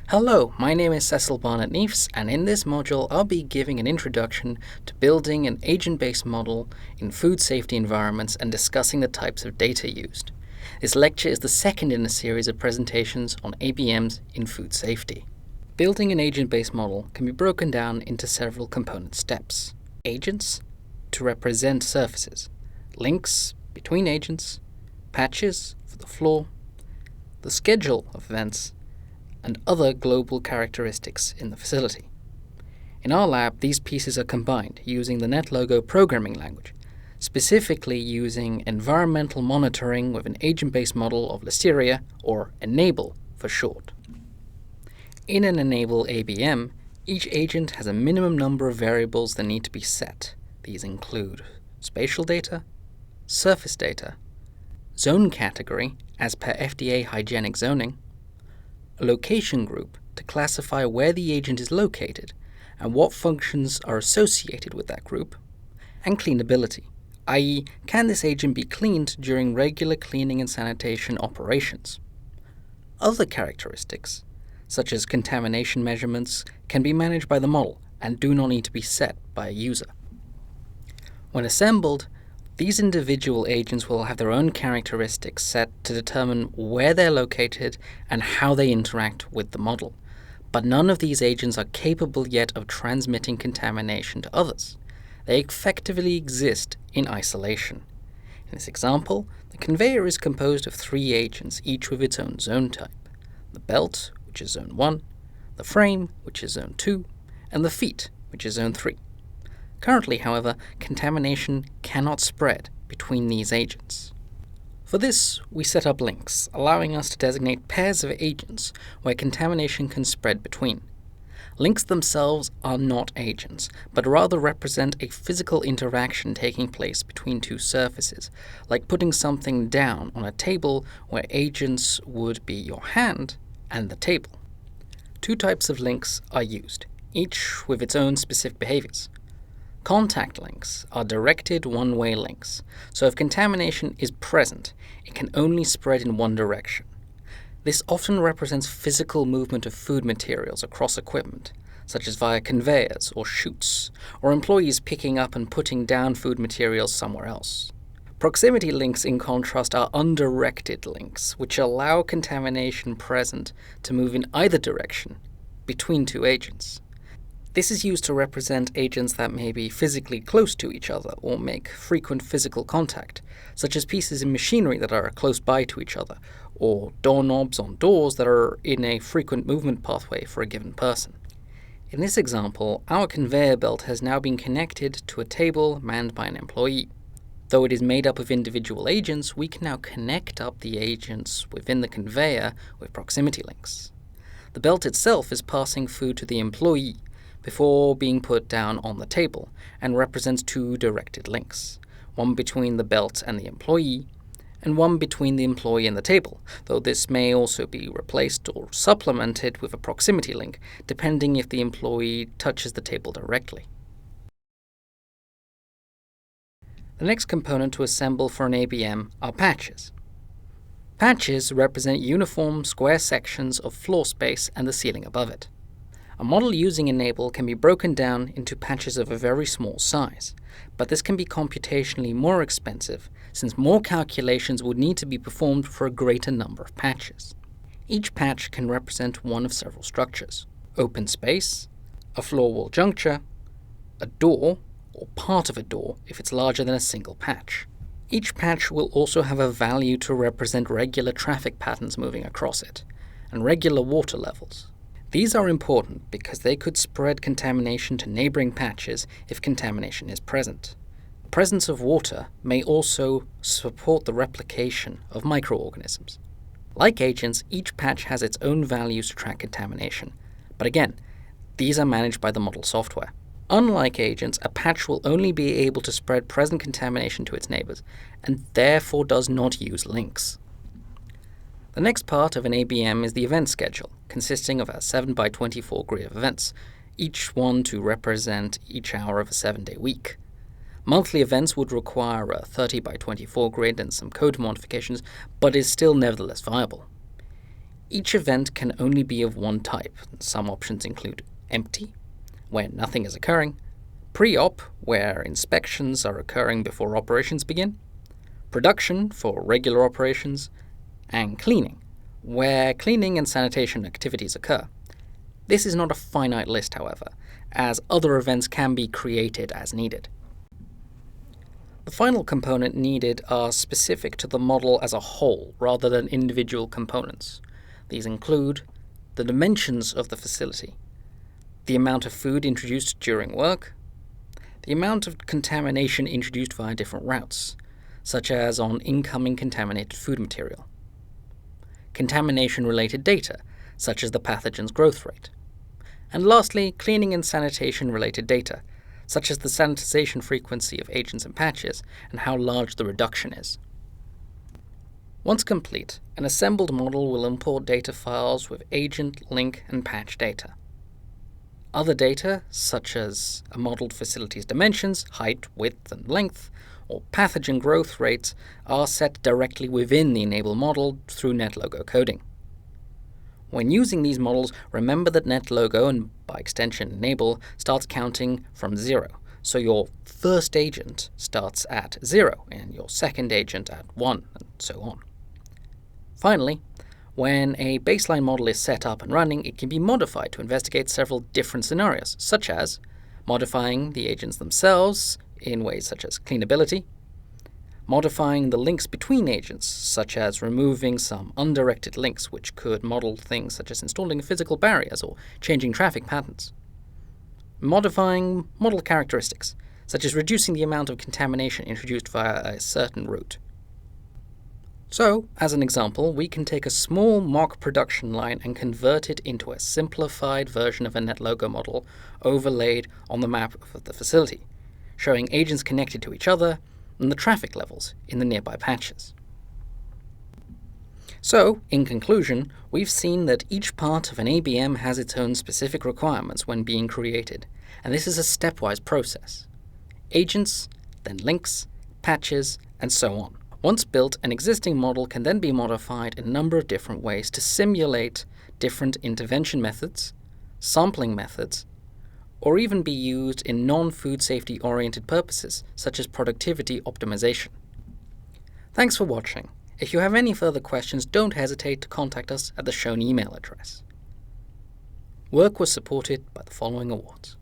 Hello, my name is Cecil Barnett-Neefs, and in this module I'll be giving an introduction to building an agent-based model in food safety environments and discussing the types of data used. This lecture is the second in a series of presentations on ABMs in food safety. Building an agent-based model can be broken down into several component steps. Agents, to represent surfaces. Links between agents. Patches for the floor. The schedule of events, and other global characteristics in the facility. In our lab, these pieces are combined using the NetLogo programming language, specifically using environmental monitoring with an agent-based model of Listeria, or Enable for short. In an Enable ABM, each agent has a minimum number of variables that need to be set. These include spatial data, surface data, zone category as per FDA hygienic zoning, a location group to classify where the agent is located and what functions are associated with that group, and cleanability, i.e., can this agent be cleaned during regular cleaning and sanitation operations. Other characteristics, such as contamination measurements, can be managed by the model and do not need to be set by a user. When assembled, these individual agents will have their own characteristics set to determine where they're located and how they interact with the model. But none of these agents are capable yet of transmitting contamination to others. They effectively exist in isolation. In this example, the conveyor is composed of 3 agents, each with its own zone type. The belt, which is zone 1, the frame, which is zone 2, and the feet, which is zone 3. Currently, however, contamination cannot spread between these agents. For this, we set up links, allowing us to designate pairs of agents where contamination can spread between. Links themselves are not agents, but rather represent a physical interaction taking place between 2 surfaces, like putting something down on a table where agents would be your hand and the table. 2 types of links are used, each with its own specific behaviors. Contact links are directed one-way links, so if contamination is present, it can only spread in one direction. This often represents physical movement of food materials across equipment, such as via conveyors or chutes, or employees picking up and putting down food materials somewhere else. Proximity links, in contrast, are undirected links, which allow contamination present to move in either direction between 2 agents. This is used to represent agents that may be physically close to each other or make frequent physical contact, such as pieces in machinery that are close by to each other, or doorknobs on doors that are in a frequent movement pathway for a given person. In this example, our conveyor belt has now been connected to a table manned by an employee. Though it is made up of individual agents, we can now connect up the agents within the conveyor with proximity links. The belt itself is passing food to the employee before being put down on the table, and represents 2 directed links, one between the belt and the employee, and one between the employee and the table, though this may also be replaced or supplemented with a proximity link, depending if the employee touches the table directly. The next component to assemble for an ABM are patches. Patches represent uniform square sections of floor space and the ceiling above it. A model using Enable can be broken down into patches of a very small size, but this can be computationally more expensive since more calculations would need to be performed for a greater number of patches. Each patch can represent one of several structures: open space, a floor wall juncture, a door, or part of a door if it's larger than a single patch. Each patch will also have a value to represent regular traffic patterns moving across it, and regular water levels. These are important because they could spread contamination to neighboring patches if contamination is present. The presence of water may also support the replication of microorganisms. Like agents, each patch has its own values to track contamination, but again, these are managed by the model software. Unlike agents, a patch will only be able to spread present contamination to its neighbors, and therefore does not use links. The next part of an ABM is the event schedule, consisting of a 7x24 grid of events, each one to represent each hour of a 7-day week. Monthly events would require a 30x24 grid and some code modifications, but is still nevertheless viable. Each event can only be of one type. Some options include empty, where nothing is occurring, pre-op, where inspections are occurring before operations begin, production for regular operations, and cleaning, where cleaning and sanitation activities occur. This is not a finite list, however, as other events can be created as needed. The final component needed are specific to the model as a whole rather than individual components. These include the dimensions of the facility, the amount of food introduced during work, the amount of contamination introduced via different routes, such as on incoming contaminated food material, contamination-related data, such as the pathogen's growth rate, and lastly, cleaning and sanitation-related data, such as the sanitization frequency of agents and patches and how large the reduction is. Once complete, an assembled model will import data files with agent, link, and patch data. Other data, such as a modeled facility's dimensions, height, width, and length, or pathogen growth rates, are set directly within the Enable model through NetLogo coding. When using these models, remember that NetLogo, and by extension Enable, starts counting from 0, so your first agent starts at 0 and your second agent at 1, and so on. Finally, when a baseline model is set up and running, it can be modified to investigate several different scenarios, such as modifying the agents themselves in ways such as cleanability, modifying the links between agents, such as removing some undirected links which could model things such as installing physical barriers or changing traffic patterns, modifying model characteristics, such as reducing the amount of contamination introduced via a certain route. So, as an example, we can take a small mock production line and convert it into a simplified version of a NetLogo model overlaid on the map of the facility, showing agents connected to each other and the traffic levels in the nearby patches. So, in conclusion, we've seen that each part of an ABM has its own specific requirements when being created, and this is a stepwise process. Agents, then links, patches, and so on. Once built, an existing model can then be modified in a number of different ways to simulate different intervention methods, sampling methods, or even be used in non-food safety-oriented purposes, such as productivity optimization. Thanks for watching. If you have any further questions, don't hesitate to contact us at the shown email address. Work was supported by the following awards.